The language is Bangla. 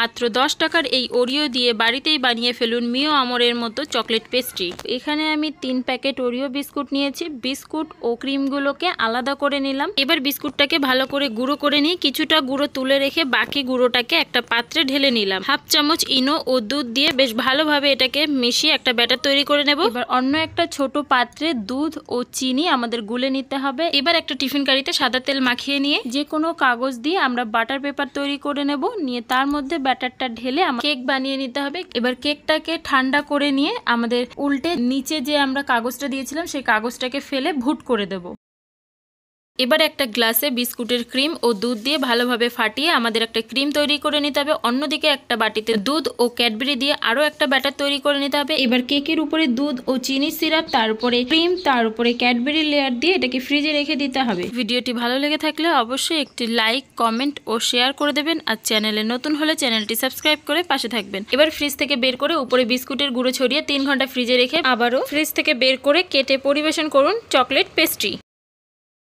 মাত্র 10 টাকার এই ওরিও দিয়ে বাড়িতেই বানিয়ে ফেলুন মিও আমরের মতো চকলেট পেস্ট্রি। এখানে আমি 3 প্যাকেট ওরিও বিস্কুট নিয়েছি। বিস্কুট ও ক্রিমগুলোকে আলাদা করে নিলাম। এবার বিস্কুটটাকে ভালো করে গুঁড়ো করে নিয়ে কিছুটা গুঁড়ো তুলে রেখে বাকি গুঁড়োটাকে একটা পাত্রে ঢেলে নিলাম। হাফ চামচ ইনো ও দুধ দিয়ে বেশ ভালোভাবে এটাকে মিশিয়ে একটা ব্যাটার তৈরি করে নেব। এবার অন্য একটা ছোট পাত্রে দুধ ও চিনি আমাদের গুলে নিতে হবে। এবার একটা টিফিন কারিতে সাদা তেল মাখিয়ে নিয়ে যে কোনো কাগজ দিয়ে আমরা বাটার পেপার তৈরি করে নেব। নিয়ে তার মধ্যে ব্যাটারটা ঢেলে কেক বানিয়ে নিতে হবে। এবার কেকটাকে ঠান্ডা করে নিয়ে আমাদের উল্টে নিচে যে আমরা কাগজটা দিয়েছিলাম সেই কাগজটাকে ফেলে ভুট করে দেব। এবার একটা গ্লাসে বিস্কুটের ক্রিম ও দুধ দিয়ে ভালোভাবে ফাটিয়ে আমাদের একটা ক্রিম তৈরি করে নিতে হবে। অন্যদিকে একটা বাটিতে দুধ ও ক্যাডবেরি দিয়ে আরো একটা ব্যাটার তৈরি করে নিতে হবে। এবার কেকের উপরে দুধ ও চিনি সিরাপ, তার উপরে ক্রিম, তার উপরে ক্যাডবেরি লেয়ার দিয়ে এটাকে ফ্রিজে রেখে দিতে হবে। ভিডিওটি ভালো লেগে থাকলে অবশ্যই একটি লাইক, কমেন্ট ও শেয়ার করে দেবেন। আর চ্যানেলে নতুন হলে চ্যানেলটি সাবস্ক্রাইব করে পাশে থাকবেন। এবার ফ্রিজ থেকে বের করে উপরে বিস্কুটের গুঁড়ো ছড়িয়ে 3 ঘন্টা ফ্রিজে রেখে আবারও ফ্রিজ থেকে বের করে কেটে পরিবেশন করুন চকলেট পেস্ট্রি।